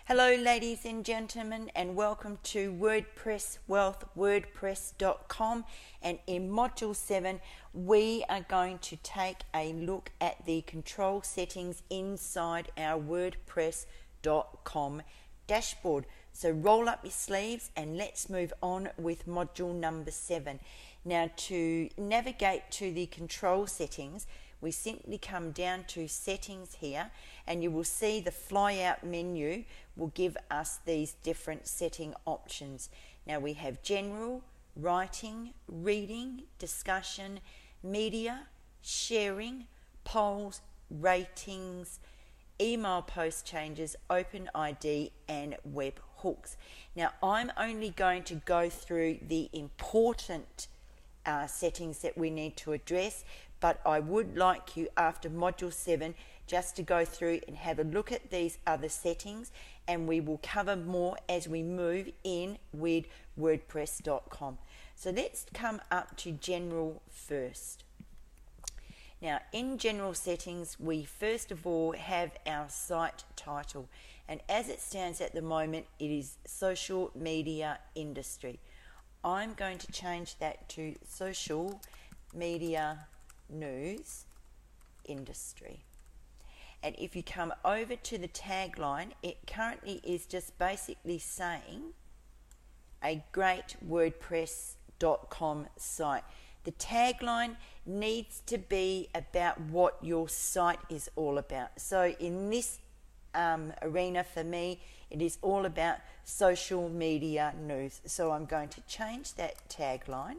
Hello ladies and gentlemen, and welcome to WordPress Wealth, wordpress.com, and in module 7 we are going to take a look at the control settings inside our wordpress.com dashboard. So roll up your sleeves and let's move on with module number 7. Now, to navigate to the control settings, we simply come down to settings here, and you will see the fly out menu will give us these different setting options. Now we have general, writing, reading, discussion, media, sharing, polls, ratings, email post changes, open ID, and web hooks. Now I'm only going to go through the important settings that we need to address, but I would like you after module 7 just to go through and have a look at these other settings, and we will cover more as we move in with wordpress.com. So let's come up to general first. Now in general settings, we first of all have our site title, and as it stands at the moment it is social media industry. I'm going to change that to social media news industry. And if you come over to the tagline, it currently is just basically saying a great WordPress.com site. The tagline needs to be about what your site is all about. So in this arena for me, it is all about social media news. So I'm going to change that tagline.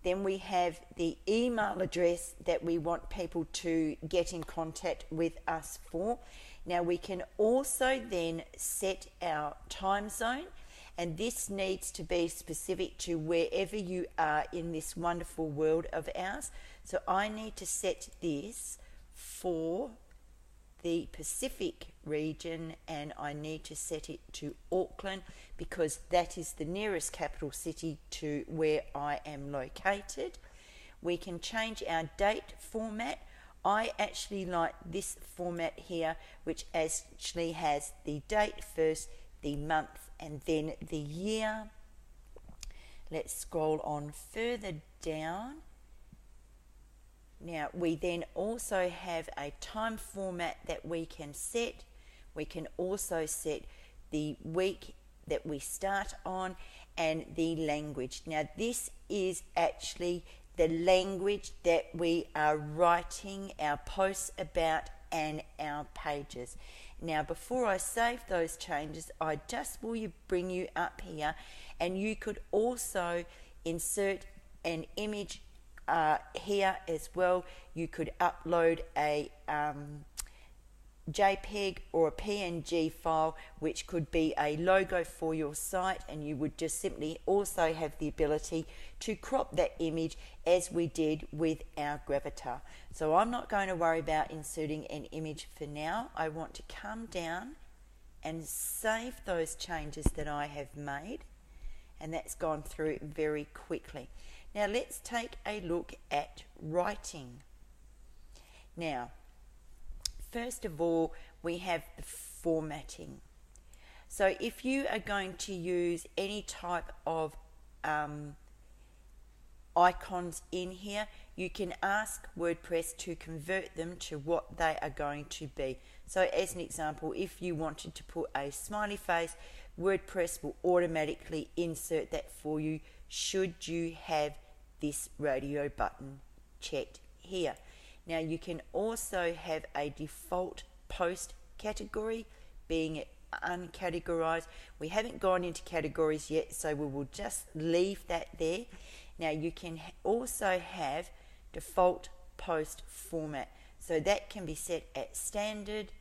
Then we have the email address that we want people to get in contact with us for. Now we can also then set our time zone, and this needs to be specific to wherever you are in this wonderful world of ours. So I need to set this for the Pacific region, and I need to set it to Auckland because that is the nearest capital city to where I am located. We can change our date format. I actually like this format here, which actually has the date first, the month, and then the year. Let's scroll on further down. Now we then also have a time format that we can set. We can also set the week that we start on and the language. Now this is actually the language that we are writing our posts about and our pages. Now before I save those changes, I just will bring you up here, and you could also insert an image here as well. You could upload a JPEG or a PNG file, which could be a logo for your site, and you would just simply also have the ability to crop that image as we did with our Gravatar. So I'm not going to worry about inserting an image for now. I want to come down and save those changes that I have made, and that's gone through very quickly. Now let's take a look at writing. Now, first of all, we have the formatting. So if you are going to use any type of icons in here, you can ask WordPress to convert them to what they are going to be. So as an example, if you wanted to put a smiley face, WordPress will automatically insert that for you should you have this radio button checked here. Now you can also have a default post category, being it uncategorized. We haven't gone into categories yet, so we will just leave that there. Now you can also have default post format, so that can be set at standard,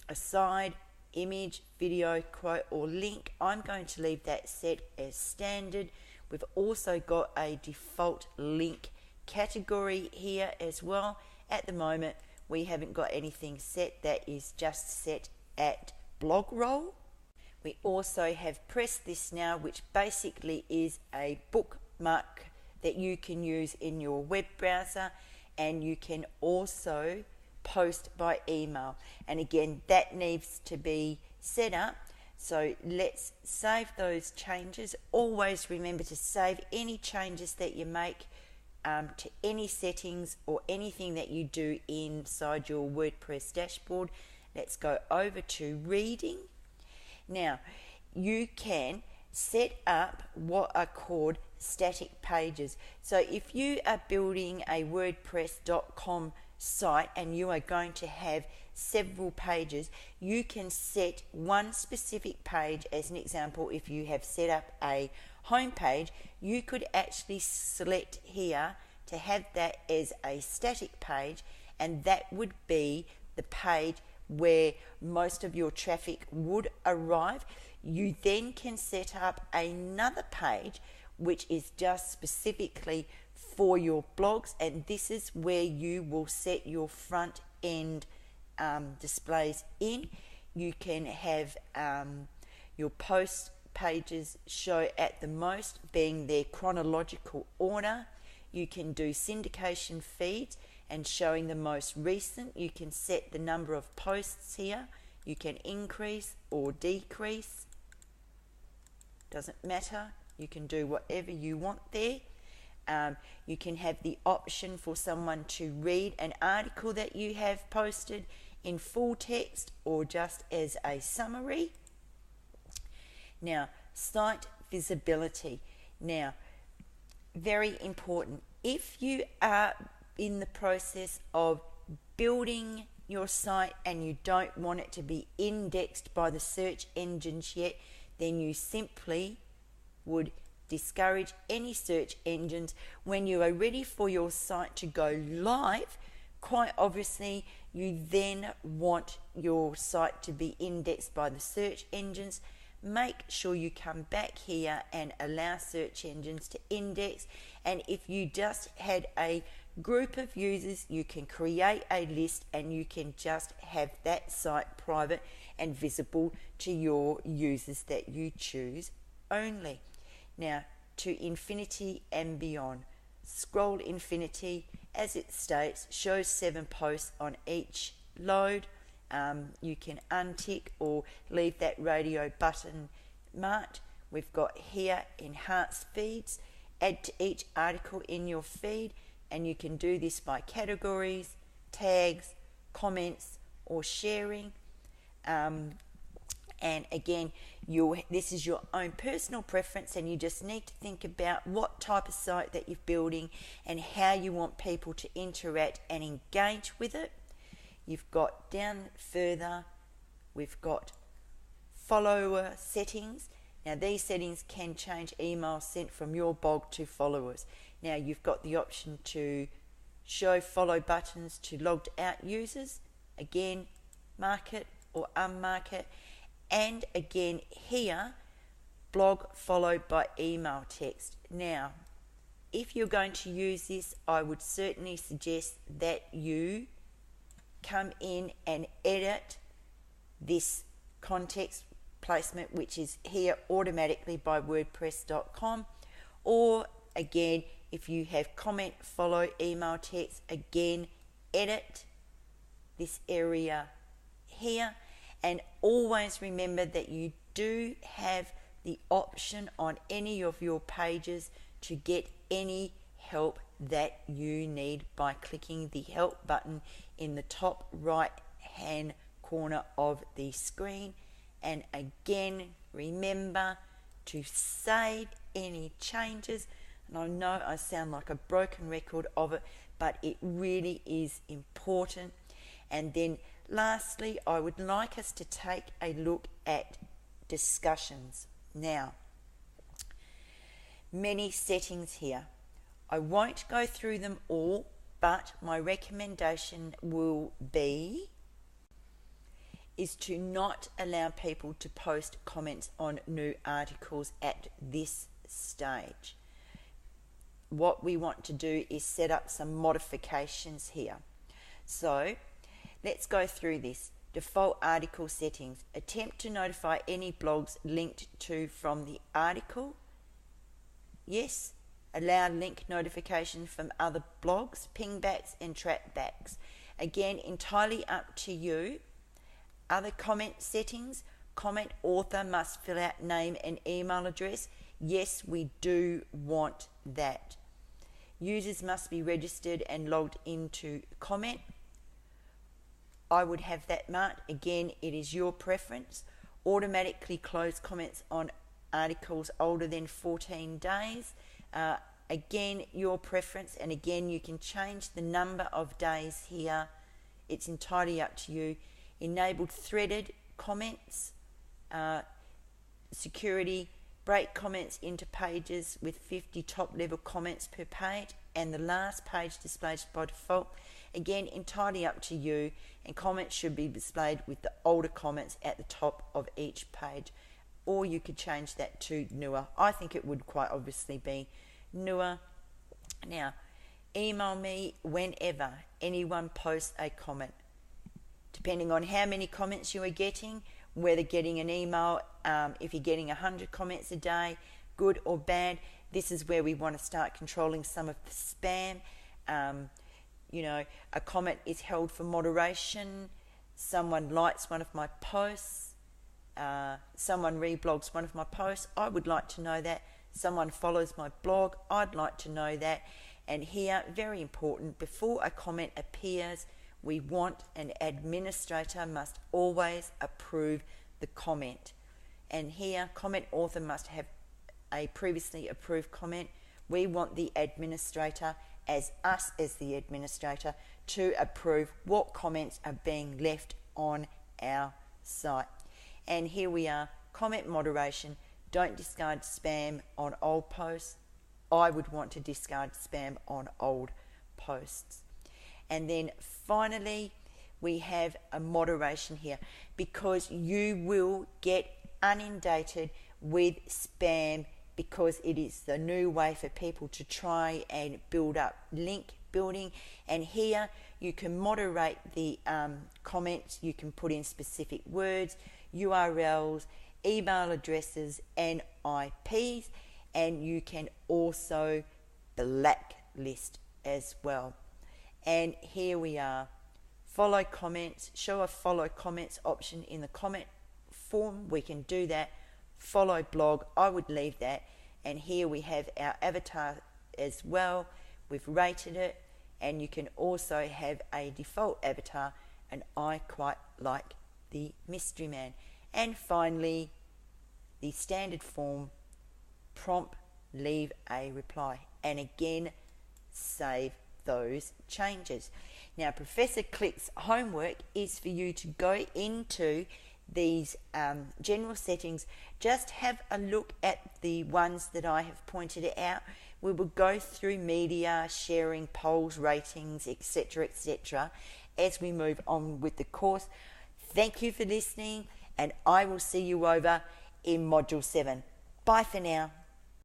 aside, image, video, quote, or link. I'm going to leave that set as standard. We've also got a default link category here as well. At the moment we haven't got anything set, that is just set at blog roll. We also have Press This Now, which basically is a bookmark that you can use in your web browser, and you can also post by email. And again, that needs to be set up. So let's save those changes. Always remember to save any changes that you make to any settings or anything that you do inside your WordPress dashboard. Let's go over to reading. Now, you can set up what are called static pages. So if you are building a WordPress.com site and you are going to have several pages, you can set one specific page. As an example, if you have set up a home page, you could actually select here to have that as a static page, and that would be the page where most of your traffic would arrive. You then can set up another page which is just specifically for your blogs, and this is where you will set your front end displays in. You can have your post pages show at the most being their chronological order. You can do syndication feeds and showing the most recent. You can set the number of posts here. You can increase or decrease. Doesn't matter. You can do whatever you want there. You can have the option for someone to read an article that you have posted in full text or just as a summary. Now, site visibility. Now, very important. If you are in the process of building your site and you don't want it to be indexed by the search engines yet, then you simply would discourage any search engines. When you are ready for your site to go live, quite obviously you then want your site to be indexed by the search engines. Make sure you come back here and allow search engines to index. And if you just had a group of users, you can create a list and you can just have that site private and visible to your users that you choose only. Now, to infinity and beyond. Scroll infinity, as it states, shows 7 posts on each load. You can untick or leave that radio button marked. We've got here enhanced feeds. Add to each article in your feed, and you can do this by categories, tags, comments, or sharing. And again, this is your own personal preference, and you just need to think about what type of site that you're building and how you want people to interact and engage with it. You've got down further, we've got follower settings. Now these settings can change emails sent from your blog to followers. Now you've got the option to show follow buttons to logged out users. Again, mark it or unmark it. And again here, blog followed by email text. Now, if you're going to use this, I would certainly suggest that you come in and edit this context placement, which is here automatically by wordpress.com. Or again, if you have comment, follow, email text, again, edit this area here. And always remember that you do have the option on any of your pages to get any help that you need by clicking the help button in the top right hand corner of the screen. And again, remember to save any changes. And I know I sound like a broken record of it, but it really is important. And then lastly, I would like us to take a look at discussions. Now, many settings here. I won't go through them all, but my recommendation will be is to not allow people to post comments on new articles at this stage. What we want to do is set up some modifications here. So let's go through this. Default article settings. Attempt to notify any blogs linked to from the article. Yes. Allow link notification from other blogs, pingbacks and trackbacks. Again, entirely up to you. Other comment settings, comment author must fill out name and email address. Yes, we do want that. Users must be registered and logged into comment. I would have that marked. Again, it is your preference. Automatically close comments on articles older than 14 days. Again, your preference, and again, you can change the number of days here. It's entirely up to you. Enabled threaded comments, security, break comments into pages with 50 top level comments per page, and the last page displayed by default. Again, entirely up to you, and comments should be displayed with the older comments at the top of each page, or you could change that to newer. I think it would quite obviously be newer. Now, email me whenever anyone posts a comment. Depending on how many comments you are getting, whether getting an email, if you're getting 100 comments a day, good or bad, this is where we want to start controlling some of the spam. A comment is held for moderation, someone likes one of my posts, someone reblogs one of my posts, I would like to know that. Someone follows my blog, I'd like to know that. And here, very important, before a comment appears, we want an administrator must always approve the comment. And here, comment author must have a previously approved comment. We want the administrator, as us as the administrator, to approve what comments are being left on our site. And here we are, comment moderation. Don't discard spam on old posts. I would want to discard spam on old posts. And then finally, we have a moderation here, because you will get inundated with spam, because it is the new way for people to try and build up link building. And here you can moderate the comments. You can put in specific words, URLs, email addresses and IPs, and you can also blacklist as well. And here we are, follow comments, show a follow comments option in the comment form. We can do that. Follow blog, I would leave that. And here we have our avatar as well. We've rated it, and you can also have a default avatar, and I quite like the mystery man. And finally, the standard form, prompt, leave a reply, and again, save those changes. Now, Professor Click's homework is for you to go into these general settings. Just have a look at the ones that I have pointed out. We will go through media, sharing, polls, ratings, etc., as we move on with the course. Thank you for listening, and I will see you over in Module 7. Bye for now.